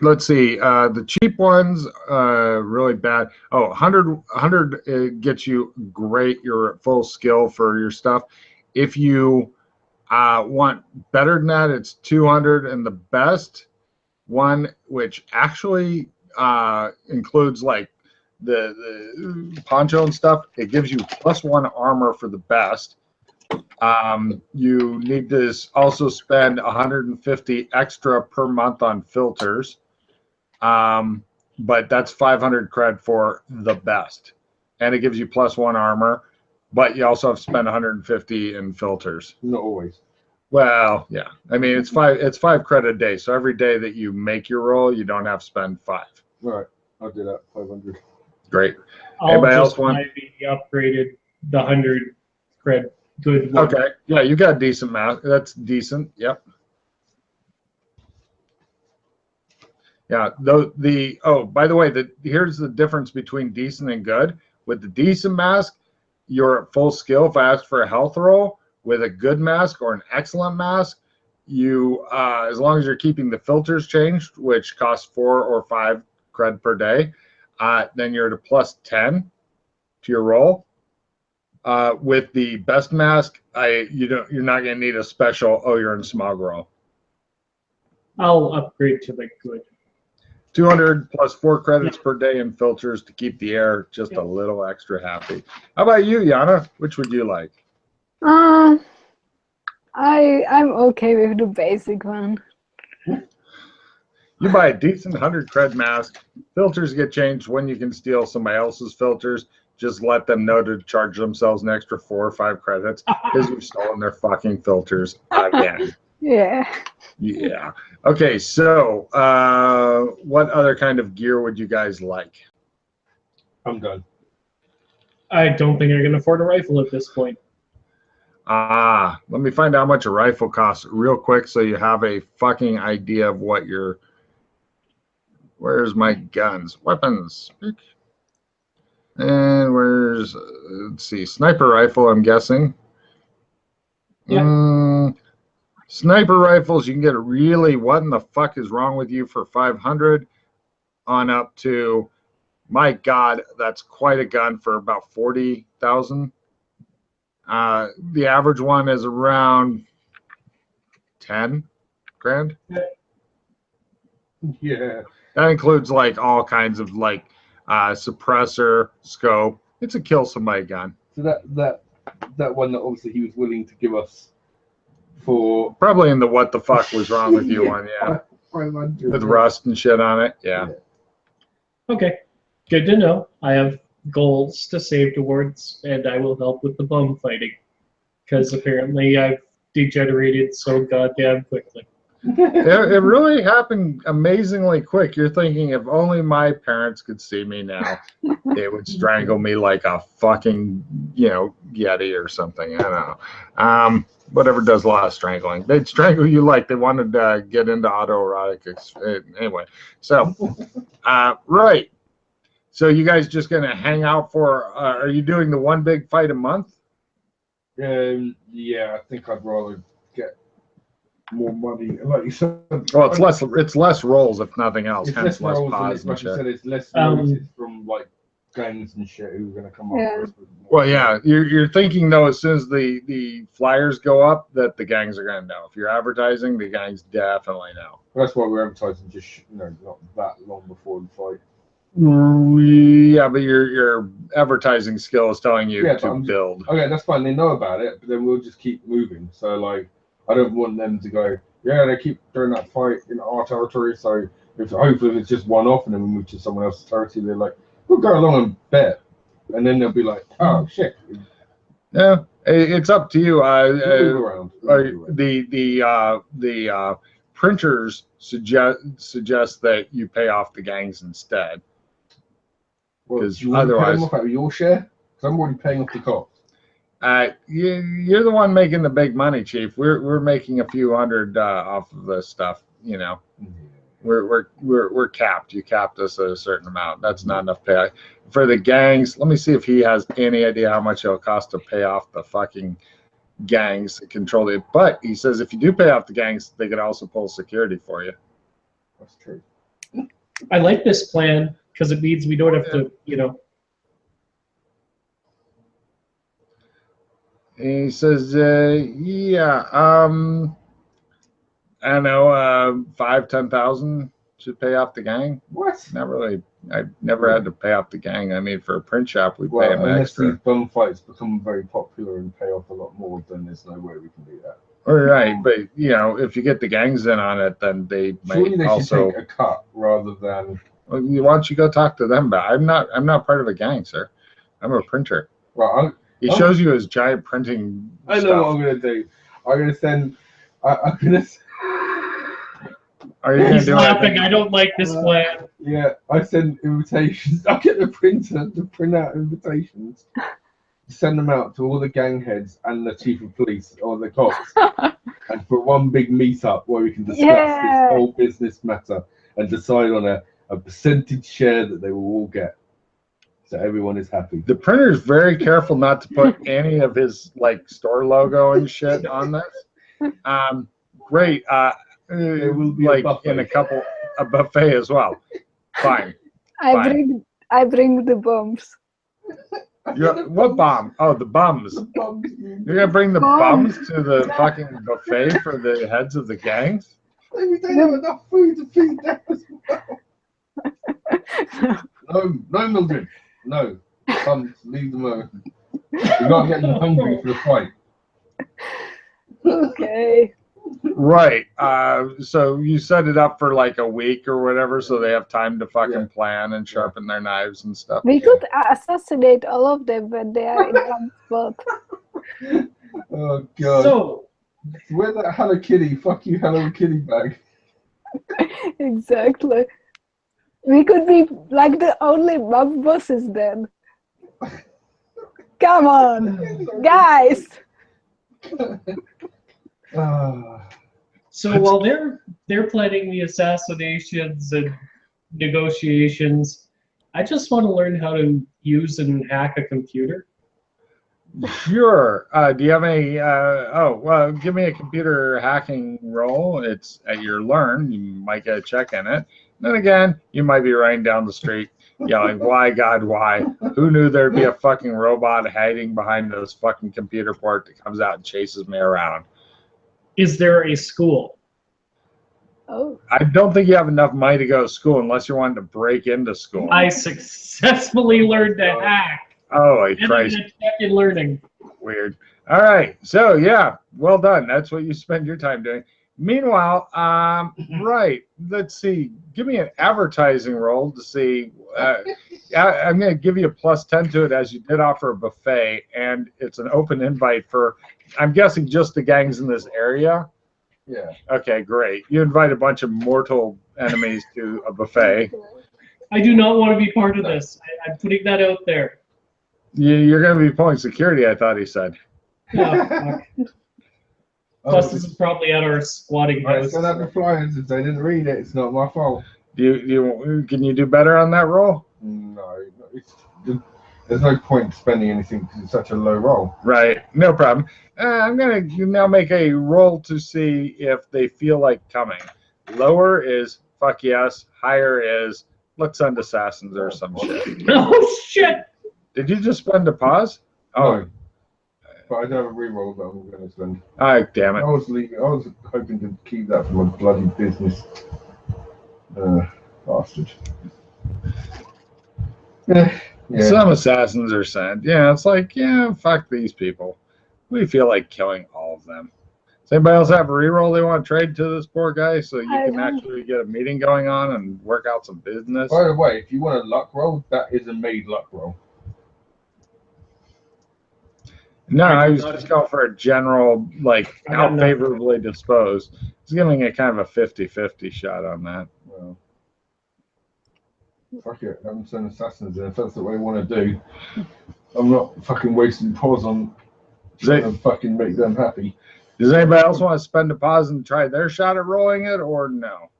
let's see. The cheap ones, really bad. Oh, 100 gets you great. You're at full skill for your stuff. If you want better than that, it's 200, and the best one, which actually includes like the poncho and stuff, it gives you +1 armor for the best. You need to also spend 150 extra per month on filters, but that's 500 cred for the best, and it gives you +1 armor, but you also have to spend 150 in filters. Not always. Well, yeah. I mean, it's 5 credit a day. So every day that you make your roll, you don't have to spend 5. All right, I'll do that. 500. Great. I'll Anybody else just want? buy the upgraded, the 100 cred good one. Okay. Yeah, you got a decent math. That's decent. Yep. Yeah. Oh, by the way, here's the difference between decent and good. With the decent mask, you're at full skill. If I ask for a health roll, with a good mask or an excellent mask, you as long as you're keeping the filters changed, which costs 4 or 5 cred per day, then you're at a +10 to your roll. With the best mask, you're not gonna need a special. Oh, you're in smog roll. I'll upgrade to the good. 200 +4 credits per day in filters to keep the air just a little extra happy. How about you, Yana? Which would you like? I'm okay with the basic one. You buy a decent 100 cred mask. Filters get changed when you can steal somebody else's filters. Just let them know to charge themselves an extra 4 or 5 credits because you've stolen their fucking filters again. Yeah. Yeah. Okay, so what other kind of gear would you guys like? I'm done. I don't think I can afford a rifle at this point. Let me find out how much a rifle costs real quick so you have a fucking idea of what your... Where's my guns? Weapons. And where's... let's see, sniper rifle, I'm guessing. Yeah. Sniper rifles, you can get really... What in the fuck is wrong with you for 500 on up to... My God, that's quite a gun for about 40,000. The average one is around 10 grand. Yeah. That includes like all kinds of like suppressor, scope. It's a kill somebody gun. So that one that obviously he was willing to give us for Probably in the what the fuck was wrong with you one, yeah. 500. With rust and shit on it, yeah. Okay, good to know. I have goals to save towards, and I will help with the bum fighting. Because apparently I've degenerated so goddamn quickly. It really happened amazingly quick. You're thinking, if only my parents could see me now, they would strangle me like a fucking, Yeti or something. I don't know. Whatever does a lot of strangling. They'd strangle you like they wanted to get into autoerotic. Anyway, so, right. So you guys just going to hang out for, are you doing the one big fight a month? Yeah, I think I'd rather get more money. Like you said, well, it's less rolls if nothing else. It's hence less rolls, pause and like shit. you said, it's less notice from like gangs and shit who are gonna come Yeah. up. Well, yeah, you're thinking though, as soon as the flyers go up, that the gangs are gonna know. If you're advertising, the gangs definitely know. That's why we're advertising just not that long before the fight. Yeah, but your advertising skill is telling you to build. Okay, that's fine. They know about it, but then we'll just keep moving. So like, I don't want them to go. Yeah, they keep doing that fight in our territory. So hopefully it's just one off, and then we move to someone else's territory. They're like, we'll go along and bet, and then they'll be like, oh shit. Yeah, it's up to you. The printers suggest that you pay off the gangs instead. Because otherwise, pay them off out of your share? Because I'm already paying off the cost. You're the one making the big money, Chief. We're making a few hundred off of this stuff. We're capped. You capped us at a certain amount. That's not enough pay for the gangs. Let me see if he has any idea how much it'll cost to pay off the fucking gangs that control it. But he says if you do pay off the gangs, they could also pull security for you. That's true. I like this plan because it means we don't have to, you know. He says, yeah, I don't know, 5,000-10,000 should pay off the gang. What? Not really. I never had to pay off the gang. I mean, for a print shop, we pay Well, them unless extra. these bum fights become very popular and pay off a lot more, then there's no way we can do that. All right, but you know, if you get the gangs in on it, then they Surely might they also. should take a cut rather than. Well, why don't you go talk to them? But I'm not part of a gang, sir. I'm a printer. Well, He shows you his giant printing. I know stuff. what I'm gonna do. I'm gonna send. I'm gonna. Are you gonna He's do laughing. it? I don't like this plan. Yeah, I send invitations. I get the printer to print out invitations, send them out to all the gang heads and the chief of police or the cops, and for one big meetup where we can discuss this whole business matter and decide on a percentage share that they will all get, so everyone is happy. The printer's very careful not to put any of his like store logo and shit on this. Great. There will be like a buffet as well. Fine. I bring the bombs. What bomb? Oh, the bums. You're gonna bring the bums to the fucking buffet for the heads of the gangs? Maybe they have enough food to feed them as well. No, Mildred. No. Bums, leave them alone. We're not getting hungry for the fight. Okay. Right. So you set it up for like a week or whatever, so they have time to fucking plan and sharpen their knives and stuff. We could assassinate all of them when they are in one spot. Oh god. So, Where's that Hello Kitty? Fuck you, Hello Kitty bag. Exactly. We could be like the only mob bosses then. Come on, guys. so while they're planning the assassinations and negotiations, I just want to learn how to use and hack a computer. Sure. Do you have any? Give me a computer hacking roll. It's at your learn. You might get a check in it. Then again, you might be running down the street yelling, "Why, God, why? Who knew there'd be a fucking robot hiding behind this fucking computer port that comes out and chases me around?" Is there a school? Oh. I don't think you have enough money to go to school unless you're wanting to break into school. I successfully learned to hack. Oh, And I'm Christ. gonna check in learning. Weird. All right. So, yeah, well done. That's what you spend your time doing. Meanwhile, right, let's see. Give me an advertising roll to see. I'm going to give you a +10 to it as you did offer a buffet, and it's an open invite for, I'm guessing, just the gangs in this area. Yeah. Okay, great. You invite a bunch of mortal enemies to a buffet. I do not want to be part of this. I'm putting that out there. You're going to be pulling security, I thought he said. Oh, fuck. Plus, this is probably at our squatting I house. sent out the flyers. If they didn't read it, it's not my fault. Can you do better on that roll? No, there's no point spending anything because it's such a low roll. Right, no problem. I'm going to now make a roll to see if they feel like coming. Lower is fuck yes. Higher is let's send assassins or some shit. Oh, shit! Did you just spend a pause? Oh, No. But I don't have a reroll that I'm going to spend. all right, damn I it. was hoping to keep that for my bloody business. Bastard. Yeah. Some assassins are sent. Yeah, it's like, yeah, fuck these people. We feel like killing all of them. Does anybody else have a reroll they want to trade to this poor guy so you can actually get a meeting going on and work out some business? By the way, if you want a luck roll, that is a made luck roll. No, I was just going for a general, like, I how got favorably disposed. I was giving a kind of a 50-50 shot on that. Well, fuck it, I'm sending assassins in. If that's what I want to do, I'm not fucking wasting pause on trying to fucking make them happy. Does anybody else want to spend a pause and try their shot at rolling it, or no?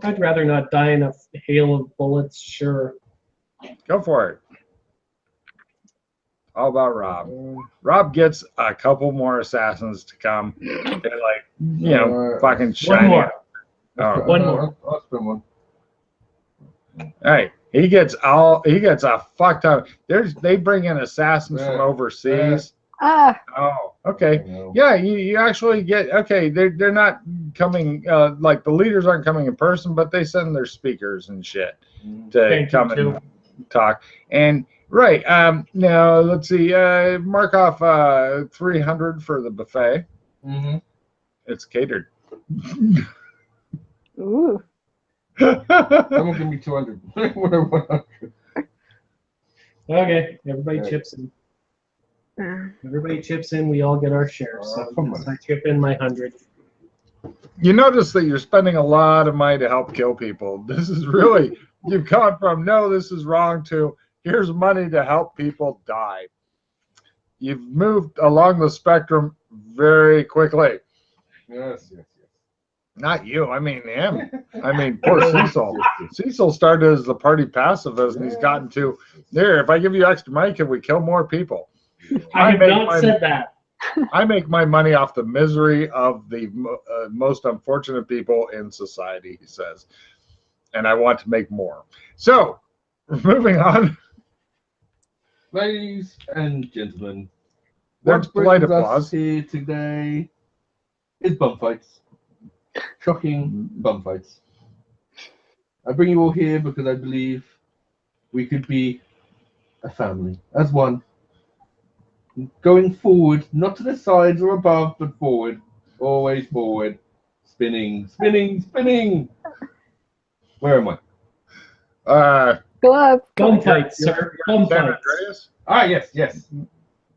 I'd rather not die in a hail of bullets, sure. Go for it. All about Rob. Rob gets a couple more assassins to come. They're like, fucking One shiny. more. Oh. One more. I'll spend one. Hey, he gets a fuck ton. They bring in assassins from overseas. Ah, Oh, okay. I know. Yeah, you actually get okay. They're not coming like the leaders aren't coming in person, but they send their speakers and shit to Thank you, come too. and talk. And right, now let's see. Mark off 300 for the buffet. Mm-hmm. It's catered. ooh. Someone give me 200. Okay, everybody Okay. chips in. Ah. Everybody chips in. We all get our share. So come yes, on. I chip in my 100. You notice that you're spending a lot of money to help kill people. This is really, you've gone from, no, this is wrong, to here's money to help people die. You've moved along the spectrum very quickly. Yes, yes, yes. Not you, I mean him. I mean, poor Cecil. Cecil started as the party pacifist, and he's gotten to, there, if I give you extra money, can we kill more people? I have make not my- said that. I make my money off the misery of the most unfortunate people in society, he says. And I want to make more. So, moving on. Ladies and gentlemen, There's what polite brings us applause. here today is bum fights. Shocking bum fights. I bring you all here because I believe we could be a family, as one. Going forward, not to the sides or above, but forward. Always forward. Spinning, spinning, spinning. Where am I? Go up. Bum fights, sir. Bum San fights. Andreas? Ah, yes, yes.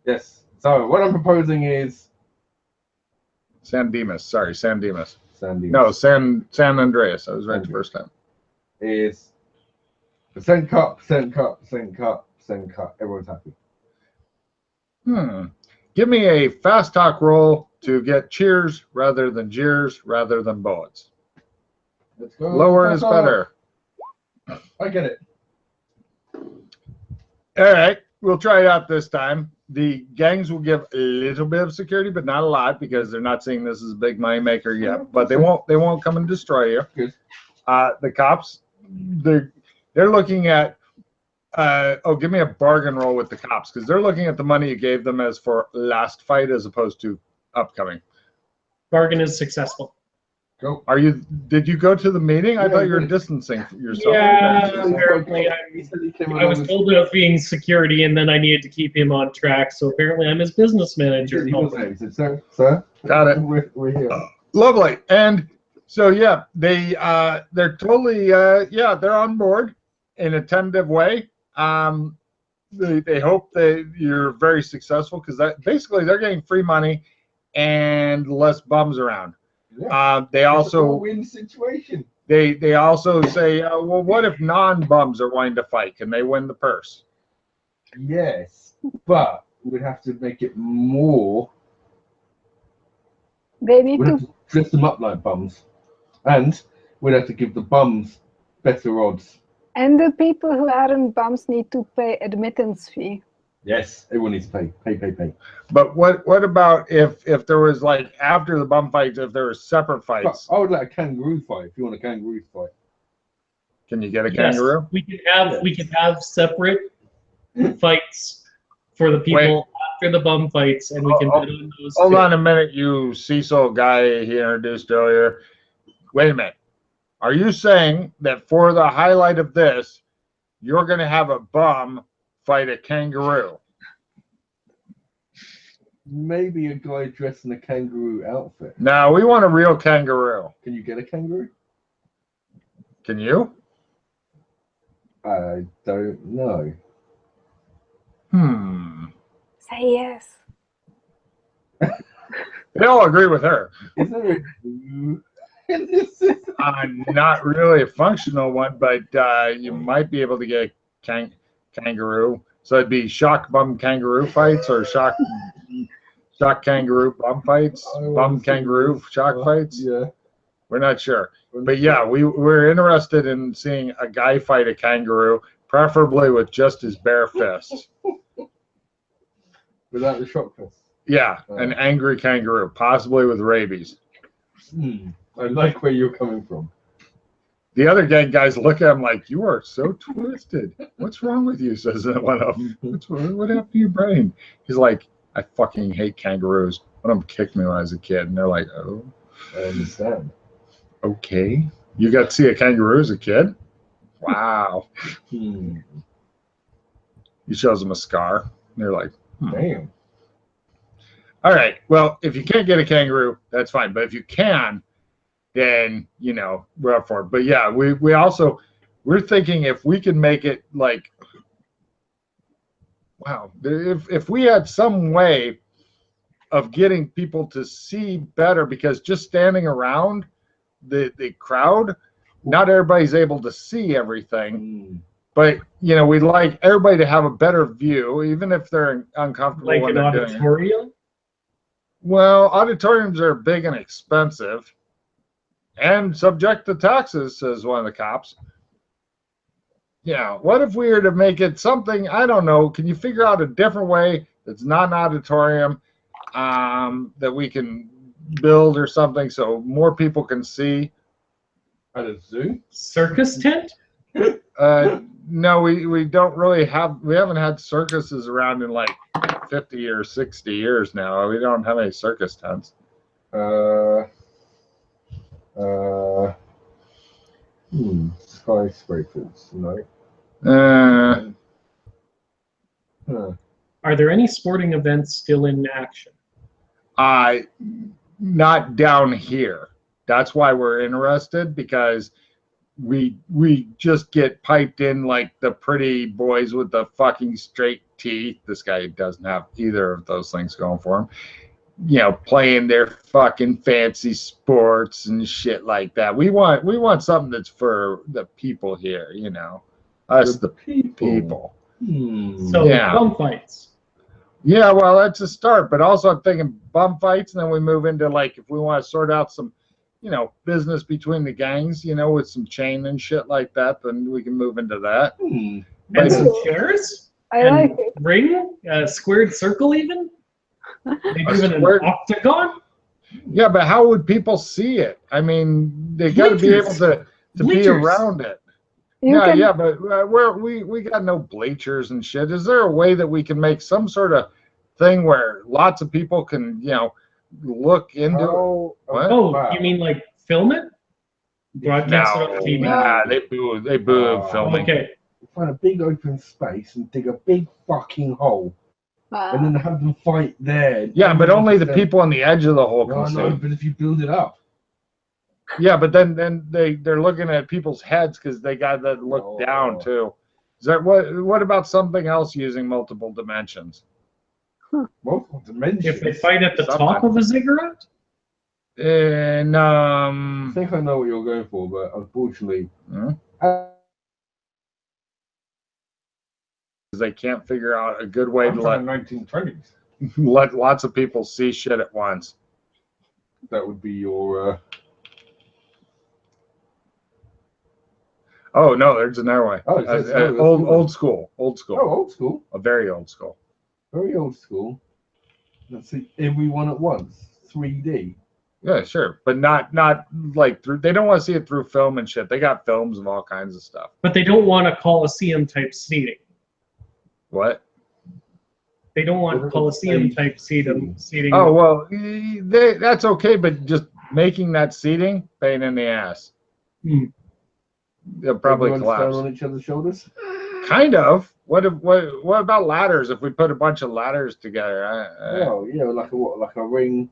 Yes. So, what I'm proposing is San Dimas. Sorry, San Dimas. Sandy. No, San Andreas. I was right the first time. Is percent cut, percent cut, percent cut, percent cut. Everyone's happy. Give me a fast talk roll to get cheers rather than jeers rather than bullets. Let's go. Lower is That's all. better. I get it. All right, we'll try it out this time. The gangs will give a little bit of security, but not a lot because they're not seeing this as a big money maker yet. But they won't come and destroy you. Good. The cops, they're looking at. Give me a bargain roll with the cops because they're looking at the money you gave them as for last fight as opposed to upcoming. Bargain is successful. Go. Did you go to the meeting? I Yeah, thought you were I did. distancing yourself. Yeah, Okay. apparently He said he came I was along told of being security, and then I needed to keep him on track. So apparently, I'm his business manager. He was there. He said, sir, Got it. We're here. Lovely. And so yeah, they're totally they're on board in a tentative way. They hope that you're very successful because basically they're getting free money and less bums around. Yeah. They It's a also win situation. they also say, well, what if non-bums are wanting to fight? Can they win the purse? Yes, but we'd have to make it more. They need We'd have to. to dress them up like bums, and we'd have to give the bums better odds. And the people who aren't bums need to pay admittance fee. Yes, everyone needs to pay. But what about if there was like after the bum fights, if there were separate But fights? I would like a kangaroo fight if you want a kangaroo fight. Can you get a Yes, kangaroo? we can have separate fights for the people after the bum fights, and we can bid on those. Hold too. on a minute, you Cecil guy he introduced earlier. Wait a minute. Are you saying that for the highlight of this, you're going to have a bum fight a kangaroo? Maybe a guy dressed in a kangaroo outfit. No, we want a real kangaroo. Can you get a kangaroo? Can you? I don't know. Say yes. They all agree with her. Is there a glue in this? Not really a functional one, but you might be able to get a kangaroo. So it'd be shock bum kangaroo fights or shock kangaroo bum fights, bum kangaroo shock fights. Yeah. We're not sure. But yeah, we're interested in seeing a guy fight a kangaroo, preferably with just his bare fist. Without the shock fist. Yeah, an angry kangaroo, possibly with rabies. I like where you're coming from. The other gang guys look at him like, "You are so twisted. What's wrong with you?" Says one of them. What happened to your brain? He's like, "I fucking hate kangaroos. One of them kicked me when I was a kid." And they're like, "Oh, I understand. okay. You got to see a kangaroo as a kid? Wow." Hmm. He shows them a scar. And they're like, Damn. all right, well, if you can't get a kangaroo, that's fine. But if you can, then, you know, we're up for it. But yeah, we're thinking if we can make it like, wow, if we had some way of getting people to see better, because just standing around the crowd, not everybody's able to see everything. But, you know, we'd like everybody to have a better view, even if they're uncomfortable. Like when an they're doing it. auditorium? Well, auditoriums are big and expensive and subject to taxes, says one of the cops. Yeah, what if we were to make it something, I don't know, can you figure out a different way that's not an auditorium that we can build or something so more people can see? At a zoo? Circus tent? No, we don't really we haven't had circuses around in like 50 or 60 years now. We don't have any circus tents. Skyscrapers, no. Are there any sporting events still in action? Not down here. That's why we're interested, because we just get piped in like the pretty boys with the fucking straight teeth. This guy doesn't have either of those things going for him. You know, playing their fucking fancy sports and shit like that. We want something that's for the people here, you know. Us, the people. So Yeah. bum fights. Yeah, well, that's a start. But also I'm thinking bum fights, and then we move into like if we want to sort out some, you know, business between the gangs, you know, with some chain and shit like that, then we can move into that. But And some chairs? I And like it. ring? A squared circle even? Maybe even an squared- octagon? yeah, but how would people see it? I mean, they got to be able to be Bleachers. around it. You Yeah, can, yeah, but we got no bleachers and shit. Is there a way that we can make some sort of thing where lots of people can, you know, look into it? What? Oh, you mean like film it? Broadcast it on TV? Nah, they boo filming. Okay. Find a big open space and dig a big fucking hole, and then have them fight there. Yeah, but only the people on the edge of the hole No, can no, see. but if you build it up. Yeah, but then they're looking at people's heads because they got to look down too. Is that what about something else using multiple dimensions? Multiple dimensions. If they fight at the top of a ziggurat? And I think I know what you're going for, but unfortunately, they can't figure out a good way I'm to from the 1920s. let lots of people see shit at once. That would be your. Oh no, there's another way. Oh, Old school. Oh, old school. A very old school. Very old school. Let's see, everyone at once. 3D. Yeah, sure, but not like through. They don't want to see it through film and shit. They got films of all kinds of stuff. But they don't want a Coliseum type seating. What? They don't want Coliseum type seating. Oh well, that's okay, but just making that seating pain in the ass. They'll probably Everyone stand collapse. on each other's shoulders. Kind of. What about ladders? If we put a bunch of ladders together, Oh, you know, like a ring,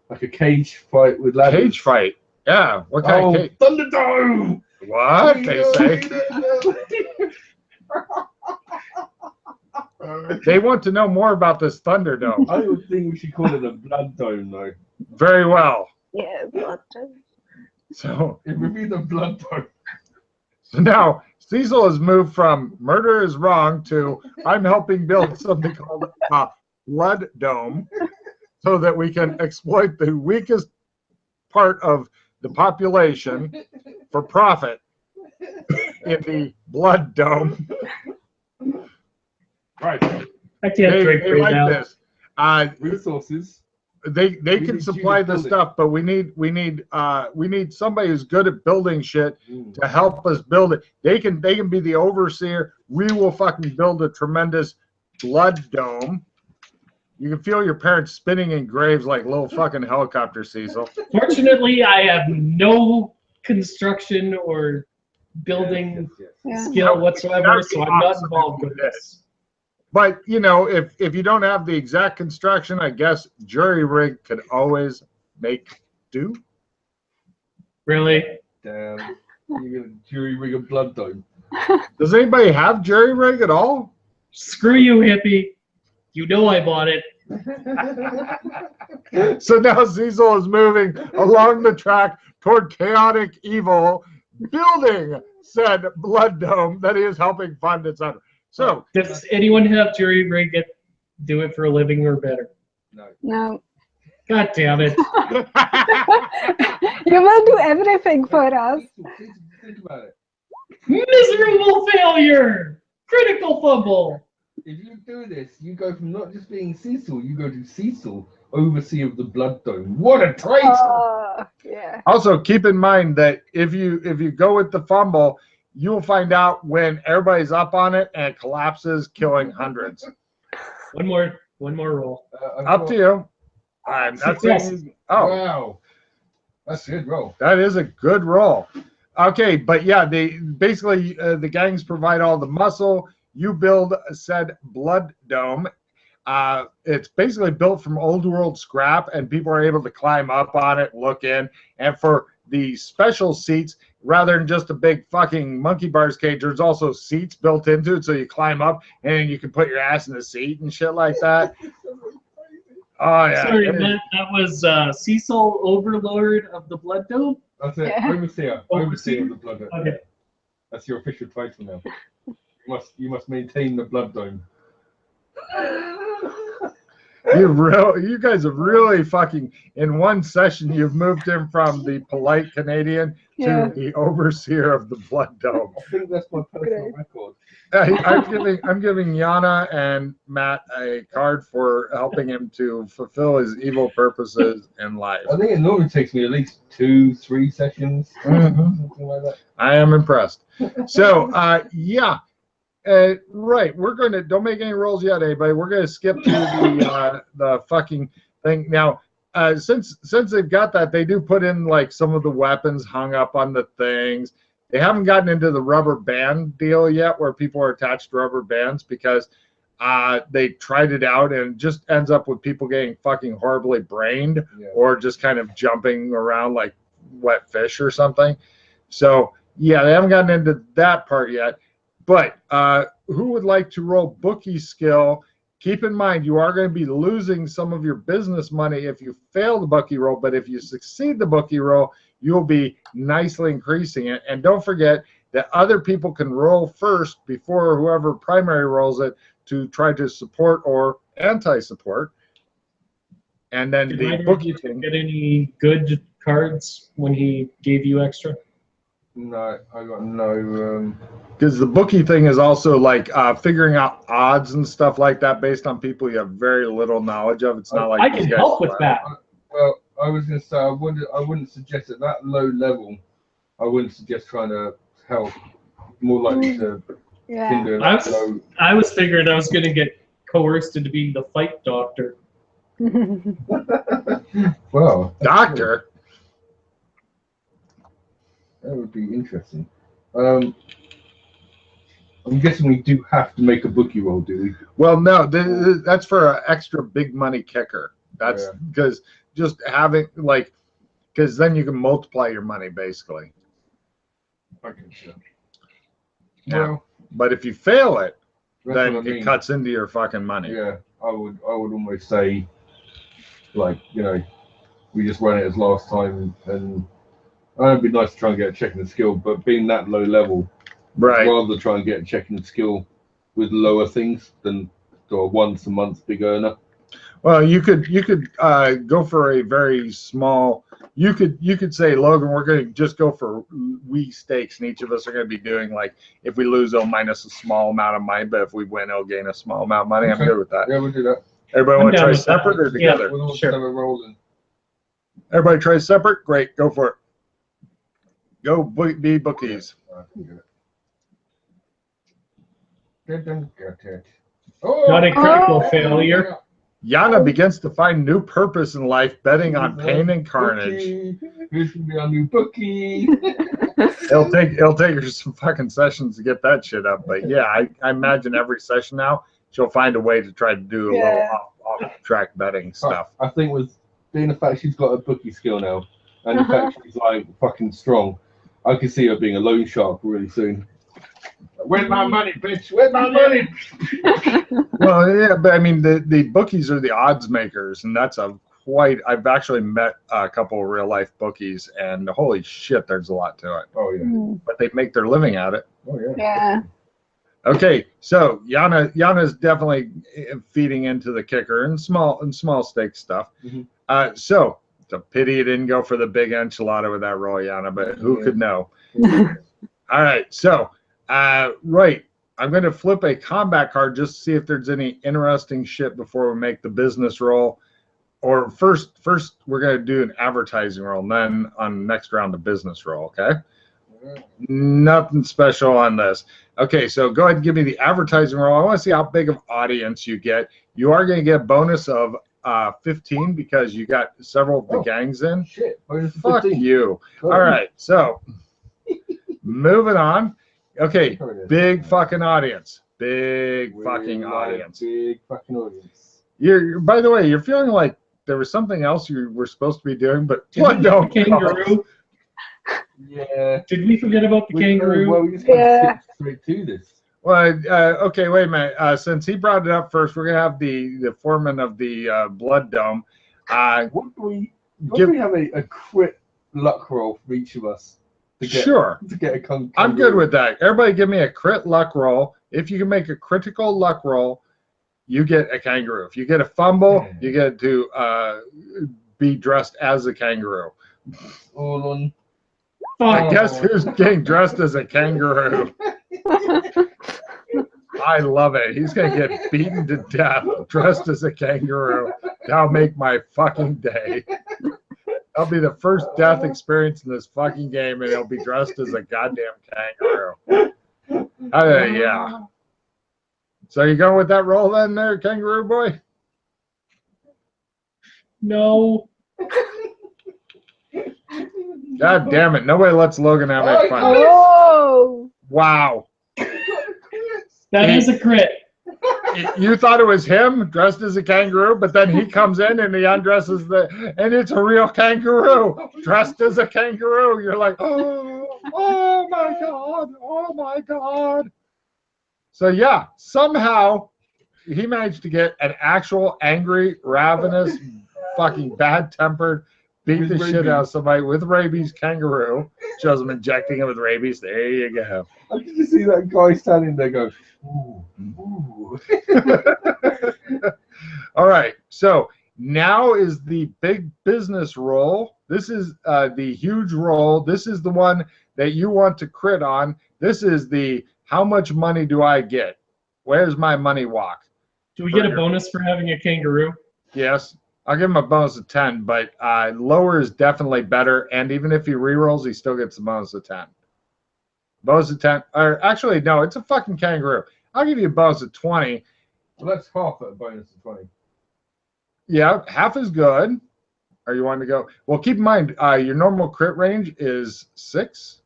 like a cage fight with ladders. cage fight. Yeah. What kind of cage? Thunderdome! What they say? They want to know more about this Thunderdome. I would think we should call it a blood dome, though. Very well. yeah, but So It would be the blood dome. now Cecil has moved from murder is wrong to I'm helping build something called a blood dome so that we can exploit the weakest part of the population for profit in the blood dome. Right. I can't drink They right like now. this. Resources. they We can need supply you to the build it. stuff, but we need somebody who's good at building shit to help us build it. They can be the overseer. We will fucking build a tremendous blood dome. You can feel your parents spinning in graves like little fucking helicopters, Cecil. Fortunately, I have no construction or building Yeah. skill whatsoever, That'd be so I'm not awesome involved if you with did. this. But you know, if you don't have the exact construction, I guess jury rig could always make do. Really? Damn. You're gonna jury rig a blood dome. Does anybody have jury rig at all? Screw you, hippie. You know I bought it. So now Cecil is moving along the track toward chaotic evil, building said blood dome that he is helping fund, etc. So Does anyone have jury rig do it for a living or better? No. No. God damn it. You will do everything for us. Think about it. Miserable failure! Critical fumble! If you do this, you go from not just being Cecil, you go to Cecil, overseer of the blood dome. What a title! Yeah. also keep in mind that if you go with the fumble, you will find out when everybody's up on it and it collapses, killing hundreds. One more roll. Up to you. That's Success. oh, Wow. That's a good roll. that is a good roll. Okay, but yeah, they basically the gangs provide all the muscle. You build said blood dome. It's basically built from old world scrap, and people are able to climb up on it, look in. And for the special seats, rather than just a big fucking monkey bars cage, there's also seats built into it, so you climb up and you can put your ass in the seat and shit like that. Oh yeah. Sorry, that was Cecil, Overlord of the Blood Dome? That's it. Yeah. Overseer. Overseer of the blood dome. Okay. That's your official title now. You must maintain the blood dome. You guys have really fucking, in one session, you've moved him from the polite Canadian Yeah. to the overseer of the blood dome. I think that's my personal Great. record. I'm giving Yana and Matt a card for helping him to fulfill his evil purposes in life. I think it normally takes me at least 2-3 sessions, something like that. I am impressed. So, yeah. Right, we're going to, don't make any rolls yet, anybody. We're going to skip to the fucking thing. Now, since they've got that, they do put in like some of the weapons hung up on the things. They haven't gotten into the rubber band deal yet where people are attached to rubber bands because they tried it out and it just ends up with people getting fucking horribly brained or just kind of jumping around like wet fish or something. So, yeah, they haven't gotten into that part yet. But who would like to roll bookie skill? Keep in mind, you are going to be losing some of your business money if you fail the bookie roll. But if you succeed the bookie roll, you'll be nicely increasing it. And don't forget that other people can roll first before whoever primary rolls it to try to support or anti-support. And then Did the either of bookie you thing. get any good cards when he gave you extra? No, I got no. Because the bookie thing is also like figuring out odds and stuff like that based on people you have very little knowledge of. It's not like I these can guys help with are- that. Well, I was going to say I wouldn't suggest at that low level. I wouldn't suggest trying to help. More likely to Yeah. hinder I that low. was figuring I was going to get coerced into being the fight doctor. Well, Doctor. that would be interesting. I'm guessing we do have to make a bookie roll, do we? Well, no, that's for an extra big money kicker. That's Yeah. because just having like, because then you can multiply your money basically. Okay, sure. Yeah. Well, But if you fail it, that's then what I mean. it cuts into your fucking money. Yeah, I would almost say, like, we just run it as last time, and it'd be nice to try and get a check in the skill, but being that low level, Right. I'd rather try and get a check in the skill with lower things than do a once a month big earner. Well, you could go for a very small. You could say, Logan, we're going to just go for wee stakes, and each of us are going to be doing like, if we lose, it'll minus a small amount of money, but if we win, it'll gain a small amount of money. Okay. I'm good with that. Yeah, we'll do that. Everybody I'm want to down try with that. separate or Yeah. together? We'll all Sure. have a rolling. Everybody try separate? Great, go for it. Go be bookies. I can do it. Didn't get it. Oh, Not a critical Oh. failure. Yana begins to find new purpose in life, betting on pain and carnage. Bookie. This will be our new bookie. It'll take her some fucking sessions to get that shit up, but yeah, I imagine every session now she'll find a way to try to do a little off track betting stuff. I think with being the fact she's got a bookie skill now, and the fact she's like fucking strong, I can see her being a loan shark really soon. Where's my money, bitch? Where's my money? Well, yeah, but I mean the bookies are the odds makers, and that's I've actually met a couple of real life bookies, and holy shit, there's a lot to it. Oh yeah. But they make their living at it. Oh yeah. Yeah. Okay, so Yana's definitely feeding into the kicker and small stake stuff. Mhm. So it's a pity you didn't go for the big enchilada with that roll, Yana, but who could know? All right, so right, I'm going to flip a combat card just to see if there's any interesting shit before we make the business roll. Or first we're going to do an advertising roll, and then on next round the business roll. Okay. Nothing special on this. Okay, so go ahead and give me the advertising roll. I want to see how big of audience you get. You are going to get a bonus of 15 because you got several of the gangs in. Shit. Fuck you. All right, so moving on. Okay, big fucking audience. Big fucking audience. Big fucking audience. You're by the way, you're feeling like there was something else you were supposed to be doing, but Did we get the kangaroo? Yeah. Did we forget about the kangaroo? Well, we just went straight to this. Well, okay, wait a minute. Since he brought it up first, we're gonna have the foreman of the blood dome. What do we have a crit luck roll for each of us? To get a kangaroo. I'm good with that. Everybody give me a crit luck roll. If you can make a critical luck roll, you get a kangaroo. If you get a fumble, you get to be dressed as a kangaroo. All on. I guess who's getting dressed as a kangaroo? I love it. He's going to get beaten to death dressed as a kangaroo. That'll make my fucking day. That'll be the first death experience in this fucking game, and he'll be dressed as a goddamn kangaroo. Yeah. So you going with that roll then there, kangaroo boy? No. God damn it. Nobody lets Logan have any fun. Oh. Wow. That is a crit. You thought it was him dressed as a kangaroo, but then he comes in and he undresses and it's a real kangaroo dressed as a kangaroo. You're like, oh my God, oh my God. So yeah, somehow he managed to get an actual angry, ravenous, fucking bad-tempered, beat the shit out of somebody with rabies kangaroo. Shows him injecting him with rabies. There you go. I can just see that guy standing there going, ooh, ooh. All right, so now is the big business roll. This is the huge roll. This is the one that you want to crit on. This is the how much money do I get? Where's my money walk? Do we get a bonus for having a kangaroo? Yes. I'll give him a bonus of 10, but lower is definitely better. And even if he rerolls, he still gets a bonus of 10. Bonus of 10. Or actually, no, it's a fucking kangaroo. I'll give you a bonus of 20. Well, that's half a bonus of 20. Yeah, half is good. Or you want to go? Well, keep in mind, your normal crit range is 6.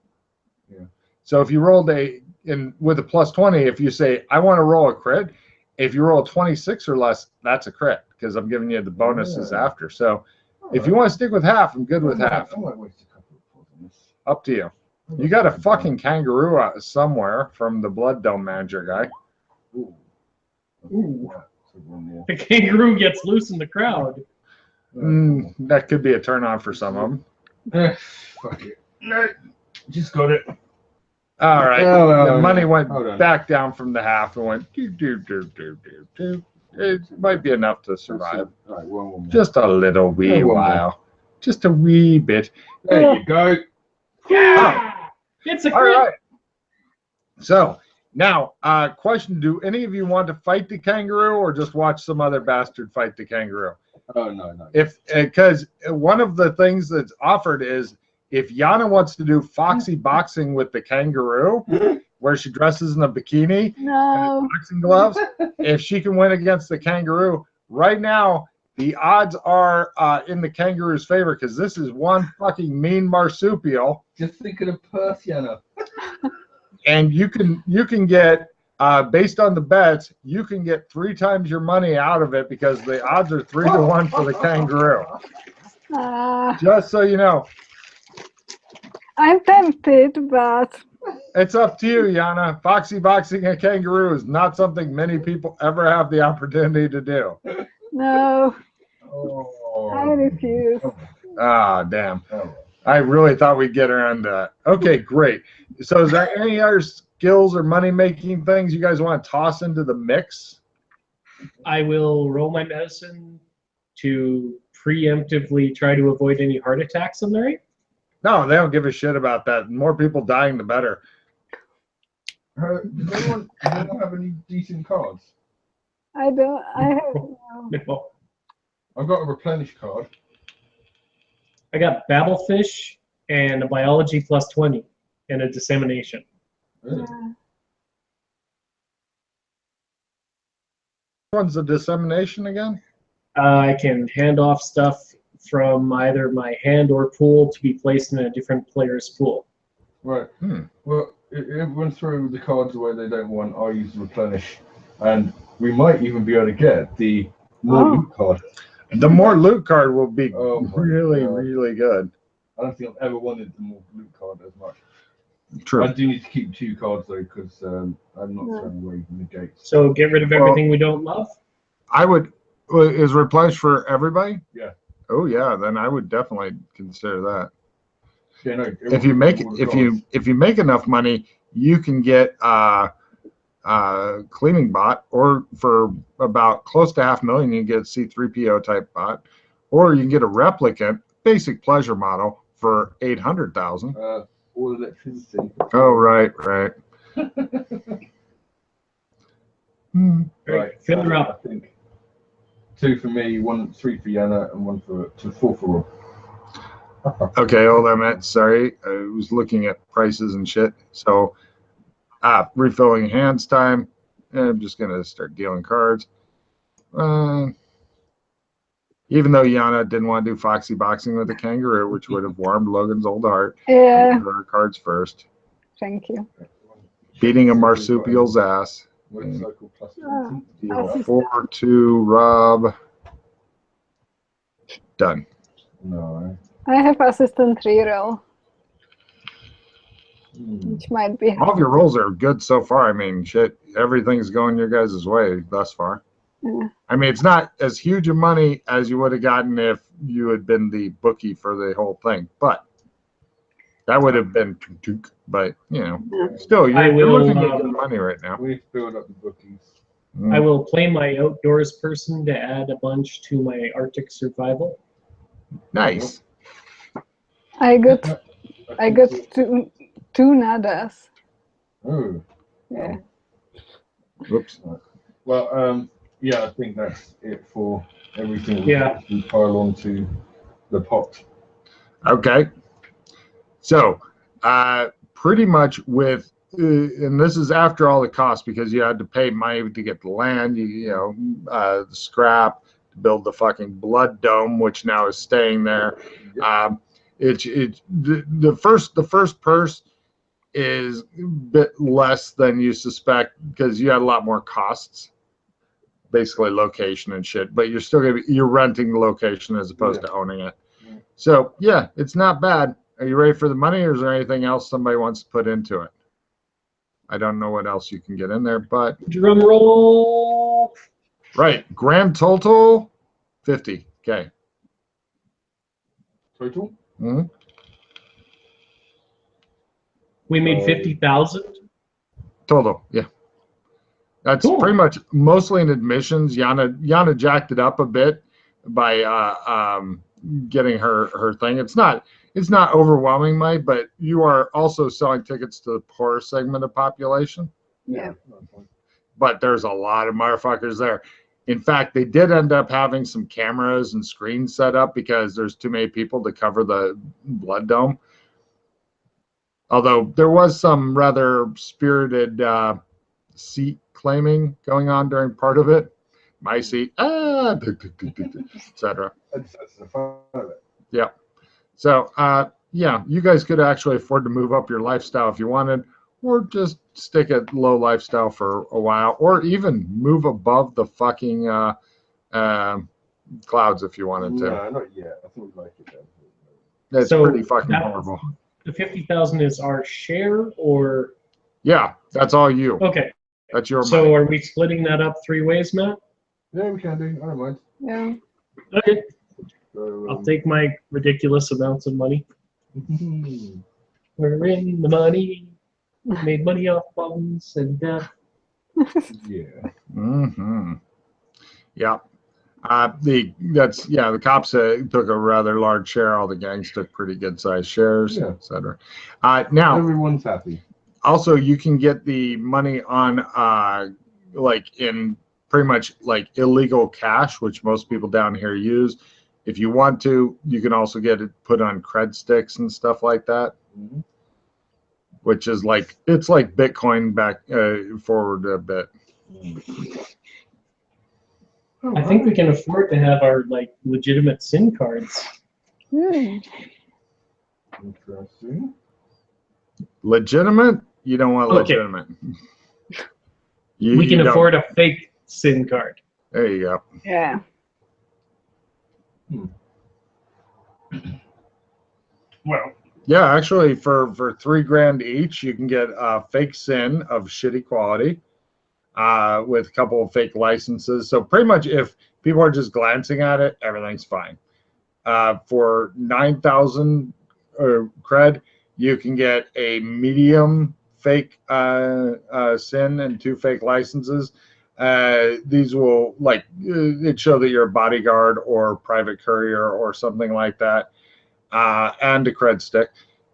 Yeah. So if you rolled with a plus 20, if you say, I want to roll a crit, if you roll 26 or less, that's a crit because I'm giving you the bonuses after. So if you want to stick with half, I'm good with half. I might waste a couple of points on this. Up to you. You got a fucking kangaroo out somewhere from the Blood Dome manager guy. Ooh. Ooh. The kangaroo gets loose in the crowd. That could be a turn on for some of them. Fuck it. No, just got it. All right. Oh, the money went Hold back down from the half and went do. It might be enough to survive. All right, one more. Just a little wee while. Just a wee bit. There you go. Yeah! It's a All crit. right. So Now, question: do any of you want to fight the kangaroo, or just watch some other bastard fight the kangaroo? Oh no. If because one of the things that's offered is if Yana wants to do foxy boxing with the kangaroo, where she dresses in a bikini No. and boxing gloves, if she can win against the kangaroo, right now the odds are in the kangaroo's favor because this is one fucking mean marsupial. Just think of the purse, Yana. And you can get based on the bets, you can get 3 times your money out of it because the odds are 3 to 1 for the kangaroo. Just so you know. I'm tempted, but It's up to you, Yana. Foxy boxing a kangaroo is not something many people ever have the opportunity to do. no, I Oh. refuse. Ah, damn. Oh. I really thought we'd get around that. Okay, great. So is there any other skills or money-making things you guys want to toss into the mix? I will roll my medicine to preemptively try to avoid any heart attacks on the night. No, they don't give a shit about that. The more people dying, the better. Does anyone have any decent cards? I don't. I have. No. No. I've got a replenish card. I got Babblefish and a biology plus 20 and a dissemination. Really? Yeah. Which one's the dissemination again? I can hand off stuff from either my hand or pool to be placed in a different player's pool. Right. Hmm. Well, everyone throw the cards away they don't want. I'll use the replenish, and we might even be able to get the more loot card. The more loot card will be Oh my really, God. really good. I don't think I've ever wanted the more loot card as much. True. I do need to keep 2 cards though, because I'm not throwing away negates. So get rid of everything we don't love. I would. Is replenish for everybody? Yeah. Oh yeah, then I would definitely consider that. Yeah, no, If you make if you make enough money, you can get cleaning bot, or for about close to $500,000, you can get a C3PO type bot, or you can get a replicant basic pleasure model for $800,000. All electricity. Oh right. Right. Fill her up. I think 2 for me, 3 for Yana, and 4 for Rob. Okay, hold on a minute. Sorry, I was looking at prices and shit. So, refilling hands time. And I'm just gonna start dealing cards. Even though Yana didn't want to do foxy boxing with the kangaroo, which would have warmed Logan's old heart. Yeah. Her cards first. Thank you. Beating a marsupial's ass. Motorcycle plus Oh. 20. Assistant. 4 to Rob. Done. No. I have assistant reroll, Hmm. which might be. All of your rolls are good so far. I mean, shit, everything's going your guys' way thus far. Yeah. I mean, it's not as huge of money as you would have gotten if you had been the bookie for the whole thing, but that would have been, but you know, still, you're looking at good money right now. We need to build up the bookies. I will play my outdoors person to add a bunch to my Arctic survival. Nice. I got two nadas. Oh. Yeah. Whoops. Well, yeah, I think that's it for everything. Yeah. We pile onto the pot. Okay. So, pretty much with, and this is after all the costs because you had to pay money to get the land, the scrap, to build the fucking blood dome, which now is staying there. The first purse is a bit less than you suspect because you had a lot more costs, basically location and shit. But you're still you're renting the location as opposed to owning it. Yeah. So yeah, it's not bad. Are you ready for the money, or is there anything else somebody wants to put into it? I don't know what else you can get in there, but Drum roll. right, grand total, 50. Okay. Total? Mm-hmm. We made 50,000. Total, yeah. That's Cool. pretty much mostly in admissions. Yana jacked it up a bit by getting her thing. It's not overwhelming money, but you are also selling tickets to the poor segment of population. Yeah. That's fine. But there's a lot of motherfuckers there. In fact, they did end up having some cameras and screens set up because there's too many people to cover the blood dome. Although there was some rather spirited seat claiming going on during part of it. My seat, etc. That's the fun of it. Yeah. So, yeah, you guys could actually afford to move up your lifestyle if you wanted, or just stick at low lifestyle for a while, or even move above the fucking clouds if you wanted to. No, not yet. I think we like it then. It's So pretty fucking that- horrible. The 50,000 is our share, or Yeah, that's all you. okay? That's your So money. are we splitting that up 3 ways, Matt? Yeah, we can do. I don't mind. Yeah. Okay, So, I'll take my ridiculous amounts of money. We're in the money. Made money off bombs and death. yeah. Mm-hmm. Yeah. The cops took a rather large share. All the gangs took pretty good sized shares, Yeah. etc. Now, Everyone's happy. also you can get the money on like in pretty much like illegal cash, which most people down here use. If you want to, you can also get it put on cred sticks and stuff like that, Mhm. which is like it's like Bitcoin back forward a bit. I think we can afford to have our like legitimate SIM cards. Hmm. Interesting. Legitimate? You don't want Okay. legitimate. We can you don't. afford a fake SIM card. There you go. Yeah. Well, Yeah, actually, for $3,000 each, you can get a fake SIN of shitty quality, with a couple of fake licenses. So pretty much, if people are just glancing at it, everything's fine. For 9,000 cred, you can get a medium fake SIN and 2 fake licenses. These will it show that you're a bodyguard or private courier or something like that. And a cred stick.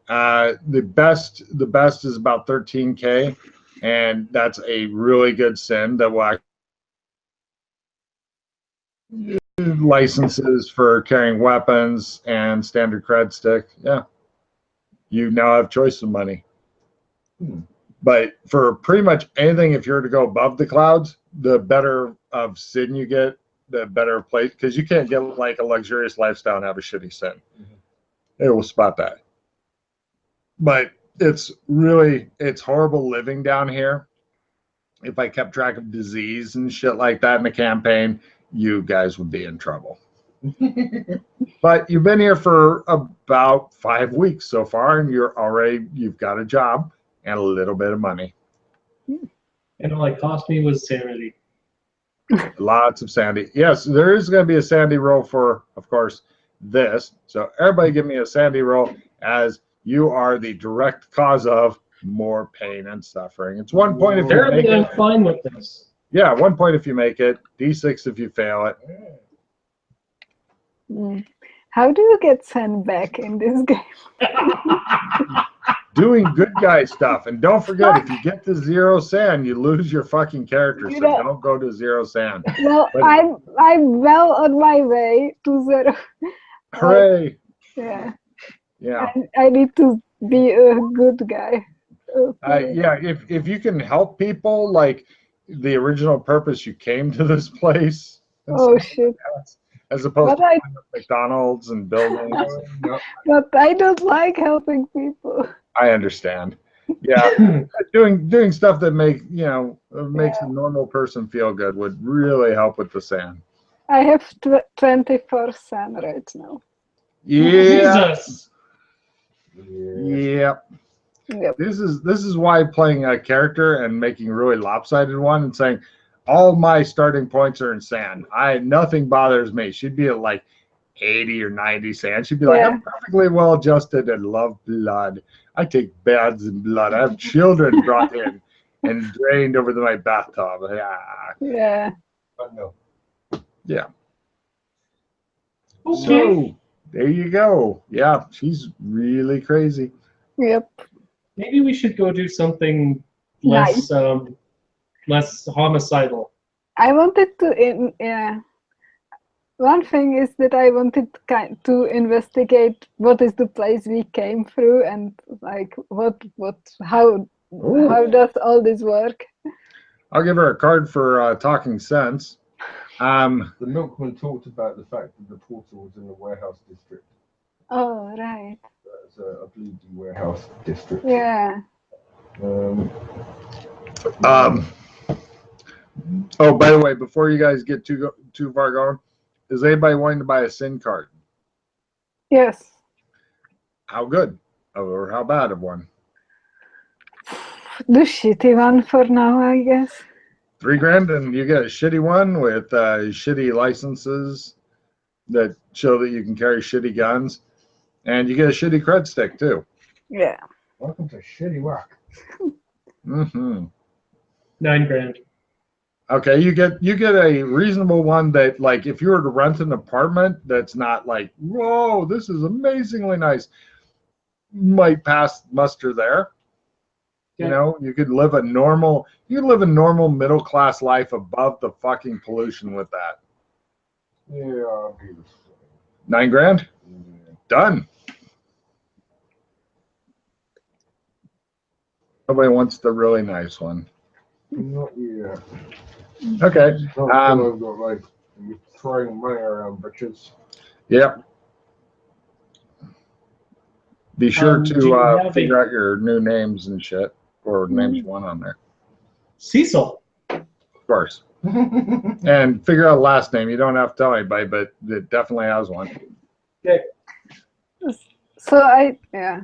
The best is about 13K, and that's a really good SIN that will licenses for carrying weapons and standard cred stick. Yeah, you now have choice of money. But for pretty much anything, if you're to go above the clouds, the better of SIN you get, the better place, because you can't get like a luxurious lifestyle and have a shitty SIN. It will spot that. But it's horrible living down here. If I kept track of disease and shit like that in the campaign, you guys would be in trouble. But you've been here for about 5 weeks so far, and you've got a job and a little bit of money. and all it cost me was sanity. Lots of sandy. Yes, there is going to be a sandy roll for, of course, this. So everybody give me a sandy roll, as you are the direct cause of more pain and suffering. It's 1 point if you make Apparently, I'm it. fine with this. Yeah, 1 point if you make it. D6 if you fail it. Mm. How do you get sent back in this game? Doing good guy stuff. And don't forget, if you get to 0 sand, you lose your fucking character. So don't go to 0 sand. Well, But- I'm well on my way to 0. Hooray! Yeah. Yeah. I need to be a good guy. Okay. Yeah, if you can help people, like the original purpose you came to this place, and Oh stuff shit! like that, as opposed But to I going to McDonald's and buildings. but I don't like helping people. I understand. Yeah, doing stuff that makes a normal person feel good would really help with the sand. I have 24 sun right now. Yeah. Jesus. Yep. Yep. This is why playing a character and making a really lopsided one and saying all my starting points are in sand. Nothing bothers me. She'd be at like 80 or 90 sand. She'd be like, Yeah. I'm perfectly well adjusted and love blood. I take baths in blood. I have children brought in and drained over my bathtub. Yeah. But no. Yeah. Okay. So there you go. Yeah, she's really crazy. Yep. Maybe we should go do something less less homicidal. I wanted to, yeah. One thing is that I wanted to investigate what is the place we came through and like how does all this work? I'll give her a card for talking sense. The milkman talked about the fact that the portal was in the warehouse district. Oh, right. That's a bleedy warehouse district. Yeah. Oh, by the way, before you guys get too far going, is anybody wanting to buy a SIN card? Yes. How good or how bad of one? The shitty one for now, I guess. $3,000 and you get a shitty one with shitty licenses that show that you can carry shitty guns, and you get a shitty cred stick too. Yeah. Welcome to Shitty Rock. Mm-hmm. $9,000. Okay, you get a reasonable one that, like, if you were to rent an apartment that's not like, whoa, this is amazingly nice, might pass muster there. You know, you could live a normal middle class life above the fucking pollution with that. Yeah, I'll be the same. $9,000? Yeah. Done. Nobody wants the really nice one. Not yet. Okay. Not I've got like you're throwing money around, bitches. Yep. Be sure Do you to have figure out your new names and shit, or names you want on there, Cecil. of course. And figure out last name. You don't have to tell anybody, but it definitely has one. Okay. So yeah.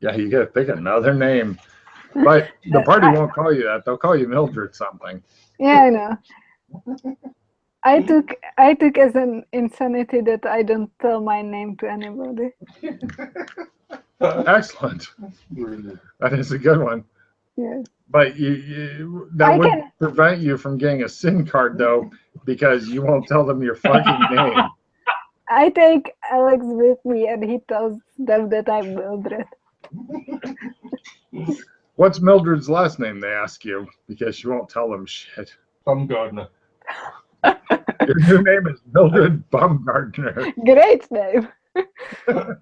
Yeah, you gotta pick another name. But the party won't call you that. They'll call you Mildred something. Yeah, I know. I took as an insanity that I don't tell my name to anybody. Excellent. That is a good one. Yeah. But that would can prevent you from getting a SIN card, though, because you won't tell them your fucking name. I take Alex with me and he tells them that I'm Mildred. What's Mildred's last name, they ask you, because you won't tell them shit. Bumgardner. Your new name is Mildred Bumgardner. Great name. All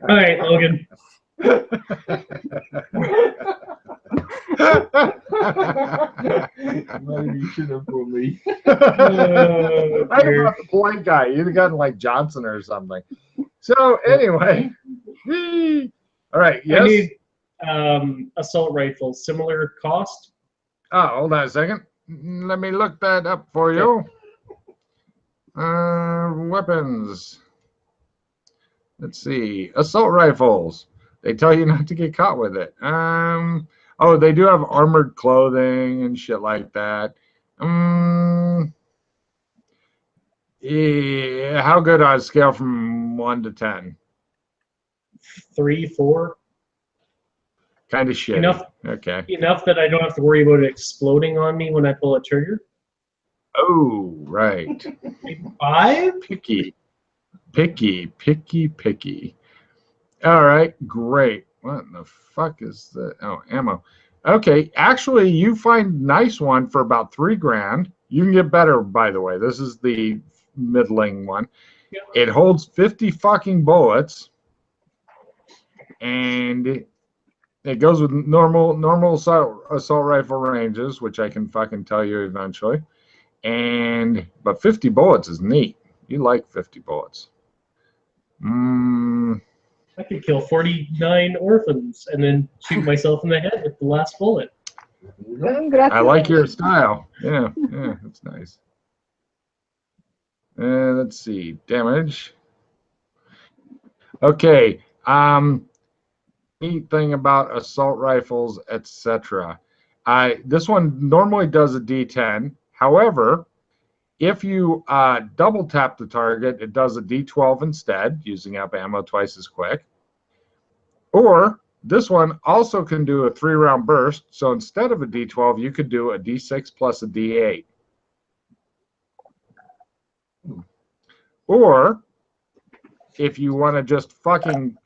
right, Logan. Maybe you should have put me. Right about the polite guy. You'd have gotten like Johnson or something. So anyway. All right, yes. I need assault rifles, similar cost. Oh, hold on a second. Let me look that up for you. Weapons. Let's see. Assault rifles. They tell you not to get caught with it. Oh, they do have armored clothing and shit like that. Yeah, how good on a scale from 1 to 10? 3, 4. Kind of shit. Enough. Okay. Enough that I don't have to worry about it exploding on me when I pull a trigger. Oh, right. 5. Picky. All right, great. What in the fuck is the ammo? Okay, actually, you find nice one for about $3,000. You can get better, by the way. This is the middling one. Yeah. It holds 50 fucking bullets, and it goes with normal assault rifle ranges, which I can fucking tell you eventually. But 50 bullets is neat. You like 50 bullets. I could kill 49 orphans and then shoot myself in the head with the last bullet. I like your style. Yeah, that's nice. Let's see. Damage. Okay. Neat thing about assault rifles, etc. This one normally does a D10. However, if you double tap the target, it does a D12 instead, using up ammo twice as quick. Or this one also can do a 3-round burst. So instead of a D12, you could do a D6 plus a D8. Or if you want to just fucking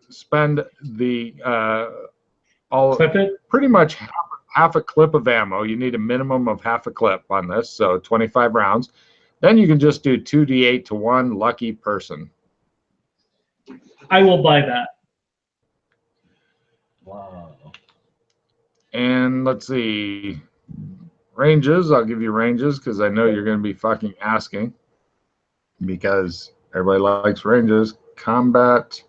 spend the Clip it? pretty much half a clip of ammo. You need a minimum of half a clip on this, so 25 rounds. Then you can just do 2d8 to 1 lucky person. I will buy that. Wow. And let's see. Ranges, I'll give you ranges because I know you're going to be fucking asking because everybody likes ranges. Combat,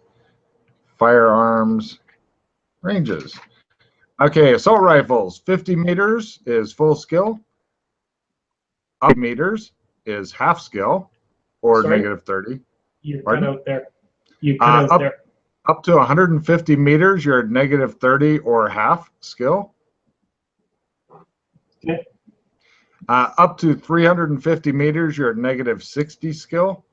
firearms, ranges. Okay, assault rifles, 50 meters is full skill. 80 meters is half skill or Sorry? negative 30. You cut Pardon? out there. You cut out there. Up to 150 meters, you're at negative 30 or half skill. Okay. Up to 350 meters, you're at negative 60 skill.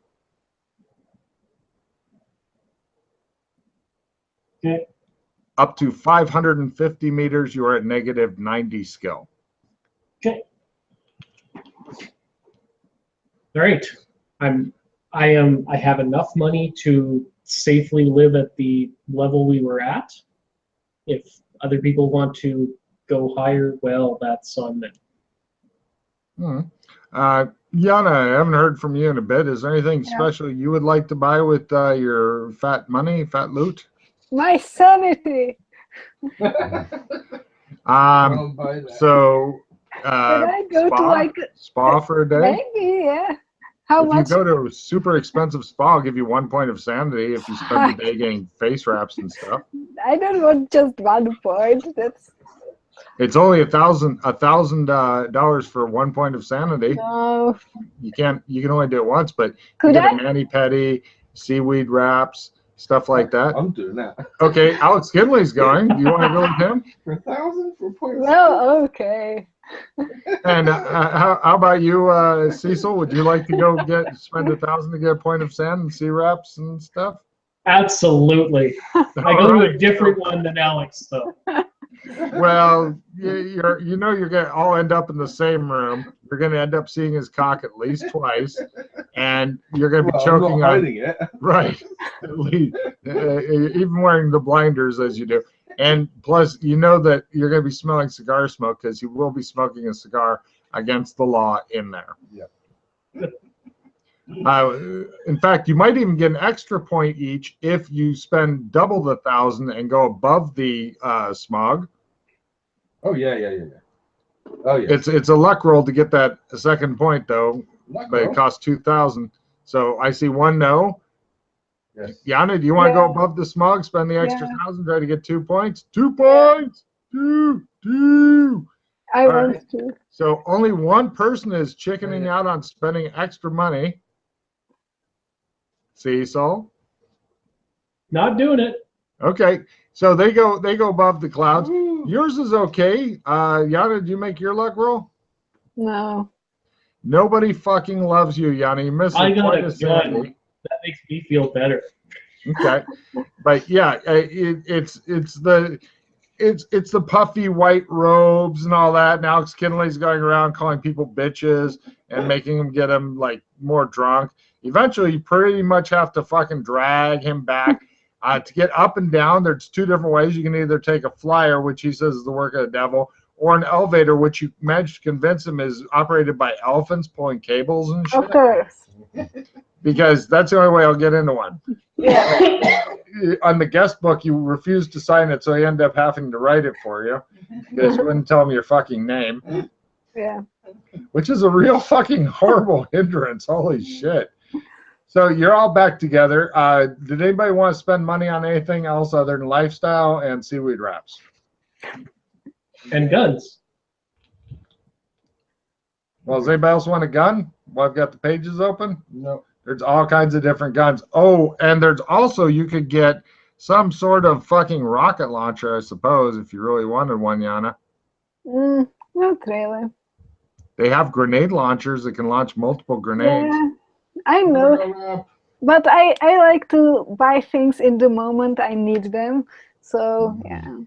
Okay. Up to 550 meters, you are at negative 90 skill. Okay. All right. I have enough money to safely live at the level we were at. If other people want to go higher, well, that's on them. Yana, I haven't heard from you in a bit. Is there anything special you would like to buy with your fat money, fat loot? My sanity. So, Can I go to like spa for a day? maybe, yeah. How If much? you go to a super expensive spa, I'll give you 1 point of sanity if you spend the day getting face wraps and stuff. I don't want just 1 point. That's It's only $1,000 for 1 point of sanity. no. You can only do it once, but Could you get I? a mani-pedi, seaweed wraps, stuff like that. I'm doing that. Okay, Alex Kinley's going. You want to go with him? For 1,000 for points. Well, okay. And how about you, Cecil? Would you like to go spend 1,000 to get a point of sand and sea wraps and stuff? Absolutely. I go to a different one than Alex, though. Well, you're gonna all end up in the same room. You're gonna end up seeing his cock at least twice, and you're gonna be choking I'm not hiding it. Right, at least, even wearing the blinders as you do. And plus, you know that you're gonna be smelling cigar smoke because you will be smoking a cigar against the law in there. Yeah. In fact, you might even get an extra point each if you spend double the 1,000 and go above the smog. Oh yeah. Oh yeah. It's a luck roll to get that second point though, Luck but roll. it costs 2,000. So I see one no. Yes. Yana, do you want to go Yeah. above the smog, spend the extra Yeah. 1,000, try to get 2 points? 2 points. Two. I All want right. to. So only one person is chickening out on spending extra money. Cecil. Not doing it. Okay, so they go above the clouds. Woo. Yours is okay. Yana, did you make your luck roll? No. Nobody fucking loves you, Yana. You missed I a got point a of gun. sanity. That makes me feel better. Okay, but yeah, it's the puffy white robes and all that. And Alex Kinley's going around calling people bitches and making them get him like more drunk. Eventually, you pretty much have to fucking drag him back. To get up and down, there's 2 different ways. You can either take a flyer, which he says is the work of the devil, or an elevator, which you managed to convince him is operated by elephants pulling cables and shit. Of course. Because that's the only way I'll get into one. Yeah. On the guest book, you refused to sign it, so he ended up having to write it for you because you wouldn't tell him your fucking name, Yeah. which is a real fucking horrible hindrance. Holy shit. So you're all back together. Did anybody want to spend money on anything else other than lifestyle and seaweed wraps? And guns. Well, does anybody else want a gun? Well, I've got the pages open. No. There's all kinds of different guns. Oh, and there's also, you could get some sort of fucking rocket launcher, I suppose, if you really wanted one, Yana. Not really. They have grenade launchers that can launch multiple grenades. Yeah. I know. But I like to buy things in the moment I need them. So, yeah.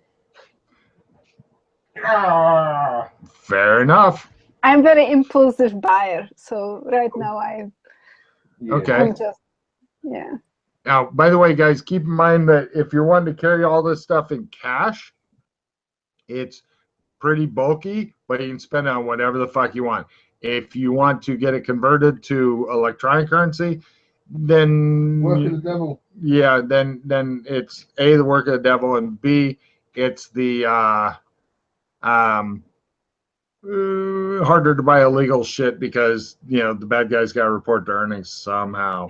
Fair enough. I'm very impulsive buyer. So right now Okay. I'm just, yeah. Now, by the way, guys, keep in mind that if you're wanting to carry all this stuff in cash, it's pretty bulky, but you can spend it on whatever the fuck you want. If you want to get it converted to electronic currency, then Work of the devil. yeah, then it's A, the work of the devil, and B, it's the harder to buy illegal shit because the bad guys got to report their earnings somehow.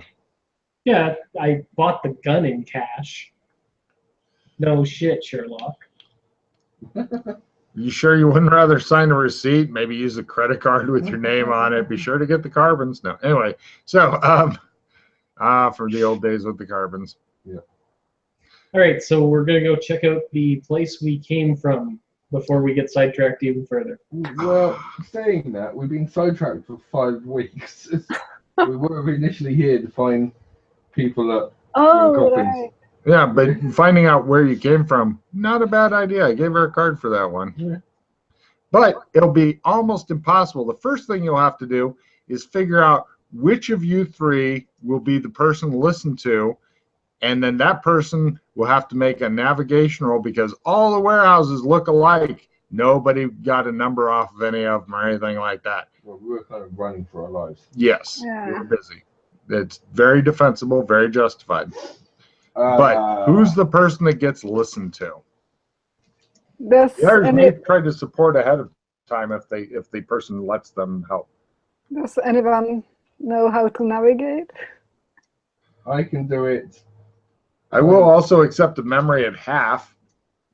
Yeah, I bought the gun in cash. No shit, Sherlock. You sure you wouldn't rather sign a receipt? Maybe use a credit card with your name on it. Be sure to get the carbons. No, anyway. So, from the old days with the carbons. Yeah. All right, so we're gonna go check out the place we came from before we get sidetracked even further. Well, saying that, we've been sidetracked for 5 weeks. We were initially here to find people that Oh, coffins. right. Yeah, but finding out where you came from, not a bad idea. I gave her a card for that one. Yeah. But it'll be almost impossible. The first thing you'll have to do is figure out which of you 3 will be the person listened to, and then that person will have to make a navigation roll because all the warehouses look alike. Nobody got a number off of any of them or anything like that. Well, we were kind of running for our lives. Yes, Yeah. we were busy. It's very defensible, very justified. But who's the person that gets listened to? Does The others any, may try to support ahead of time if the person lets them help. does anyone know how to navigate? I can do it. I will also accept a memory at half.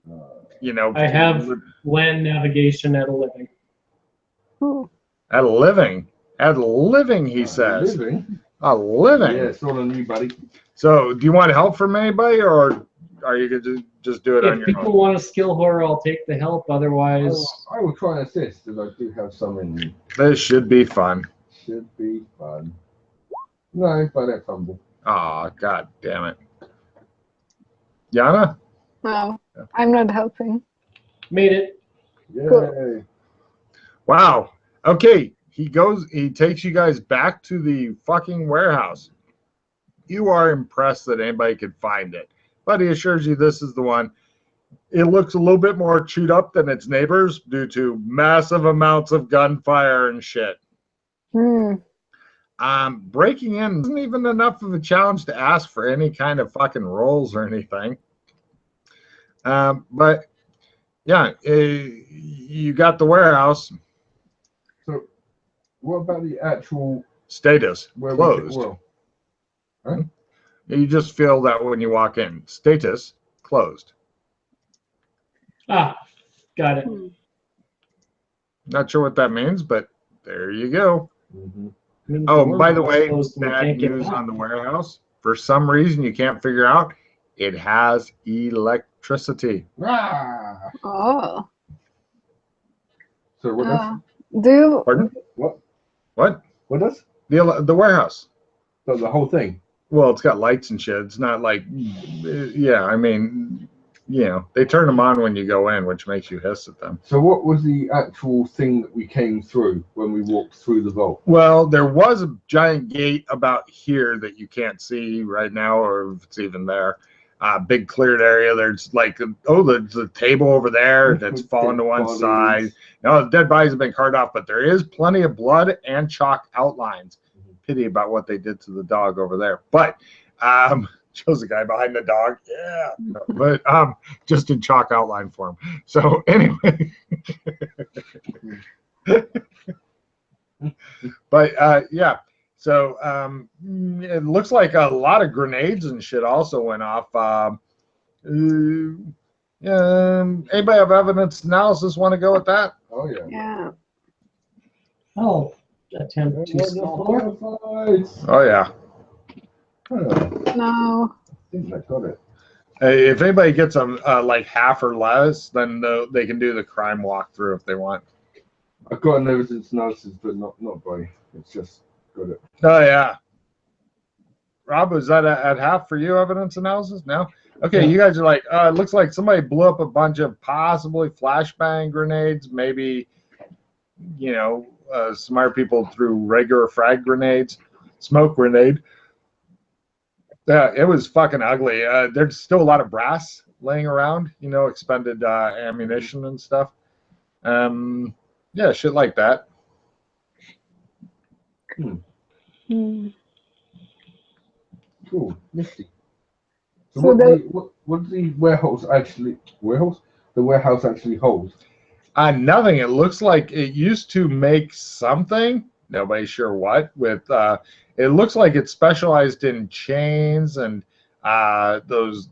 I have land navigation at 11. Ooh. At a living. At a living, he says. Living. A living. Yeah, it's all on you, buddy. So, do you want help from anybody, or are you going to just do it on If your people own? want a skill horror, I'll take the help. Otherwise, I will try and assist if I do have some in me. This should be fun. Should be fun. No, but I fumble. Oh, god damn it. Yana? No, I'm not helping. made it. Yay. Wow. Okay. He takes you guys back to the fucking warehouse. You are impressed that anybody could find it, but he assures you this is the one. It looks a little bit more chewed up than its neighbors due to massive amounts of gunfire and shit. Breaking in isn't even enough of a challenge to ask for any kind of fucking rolls or anything. But yeah, you got the warehouse. So, what about the actual Status where closed. Huh? You just feel that when you walk in. Status closed. Ah, got it. Not sure what that means, but there you go. Mm-hmm. Means Oh, the by the warehouse way, closed and we bad can't get news back. on the warehouse. For some reason you can't figure out, it has electricity. Ah! Oh. So what does? Do you, Pardon? What? What? What does? The warehouse. So the whole thing. Well, it's got lights and shit. It's not like, yeah, I mean, they turn them on when you go in, which makes you hiss at them. So what was the actual thing that we came through when we walked through the vault? Well, there was a giant gate about here that you can't see right now, or if it's even there. Big cleared area. There's like, there's a table over there that's fallen to one side. No, the dead bodies have been carved off, but there is plenty of blood and chalk outlines. Pity about what they did to the dog over there. But shows the guy behind the dog. Yeah. But just in chalk outline form. So anyway. But yeah. So it looks like a lot of grenades and shit also went off. Anybody have evidence analysis want to go with that? Oh yeah. yeah. I'll attempt to stall her. Oh yeah. I No. think I got it. If anybody gets like half or less, then they can do the crime walkthrough if they want. I've got an evidence analysis, but not by. It's just got it. Oh yeah. Rob, was that at half for you, evidence analysis? No? Okay, Yeah. You guys are like, it looks like somebody blew up a bunch of possibly flashbang grenades, maybe, smart people threw regular frag grenades, smoke grenade. Yeah, it was fucking ugly. There's still a lot of brass laying around, expended ammunition and stuff. Yeah, shit like that. Cool, nifty. So, So what does the warehouse actually hold? Nothing. It looks like it used to make something. Nobody's sure what. With it looks like it's specialized in chains and those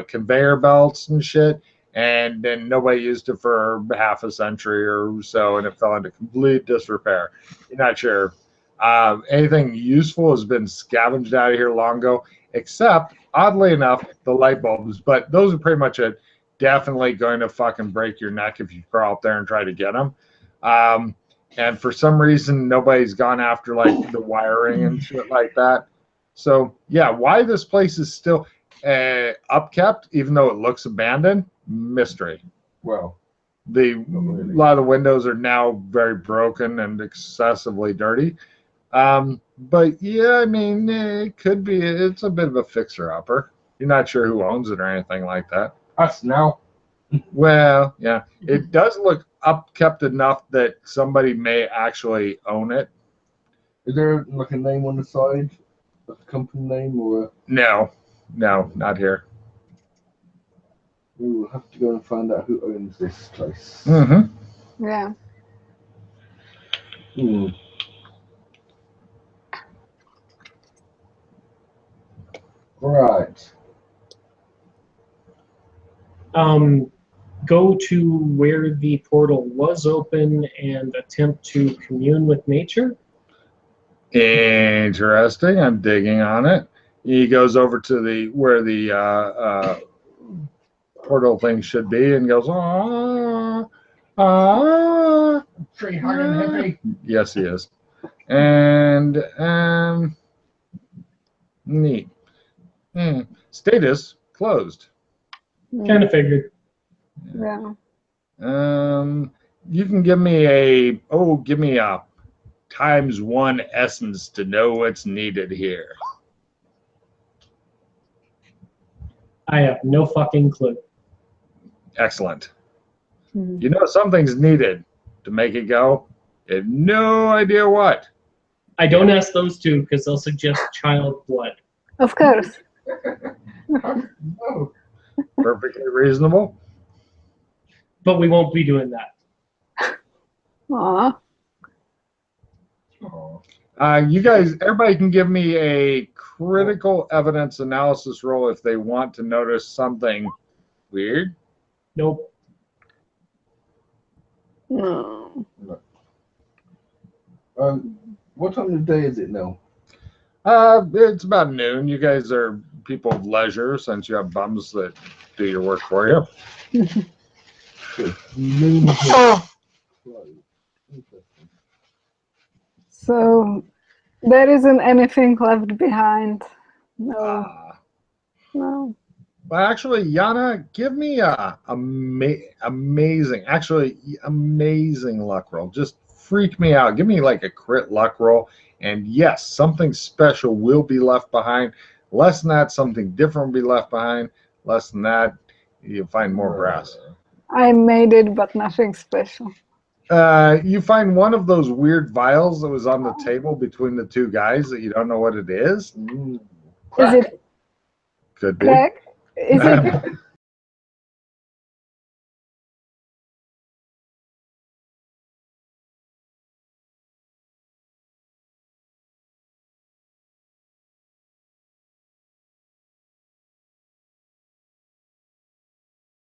conveyor belts and shit. And then nobody used it for half a century or so, and it fell into complete disrepair. You're not sure. Anything useful has been scavenged out of here long ago, except oddly enough, the light bulbs. But those are pretty much it. Definitely going to fucking break your neck if you crawl up there and try to get them. And for some reason, nobody's gone after like the wiring and shit like that. So yeah, why this place is still upkept, even though it looks abandoned, mystery. Well, A lot of the windows are now very broken and excessively dirty. But yeah, I mean, it could be. It's a bit of a fixer-upper. You're not sure who owns it or anything like that. us now. Well, yeah, it does look upkept enough that somebody may actually own it. Is there like a name on the side, like a company name, or? No, not here. We will have to go and find out who owns this place. Mm-hmm. Yeah. Right. Go to where the portal was open and attempt to commune with nature. Interesting. I'm digging on it. He goes over to where the portal thing should be and goes, Tree hugging hippie. Yes, he is. And neat. Status closed. Kind of figured. Yeah. You can give me a ×1 essence to know what's needed here. I have no fucking clue. Excellent. You know something's needed to make it go. You have no idea what. I don't ask those two because they'll suggest child blood. Of course. No. Perfectly reasonable. But we won't be doing that. Aw. You guys, everybody can give me a critical evidence analysis roll if they want to notice something weird. Nope. No. What time of the day is it now? It's about noon. You guys are people of leisure since you have bums that do your work for you. Noon. So there isn't anything left behind. No. No. Well, actually, Yana, give me a amazing luck roll. Just freak me out. Give me like a crit luck roll. And yes, something special will be left behind. Less than that, something different will be left behind. Less than that, you'll find more brass. I made it, but nothing special. You find one of those weird vials that was on the table between the two guys that you don't know what it is. Is it Could be. crack? Is it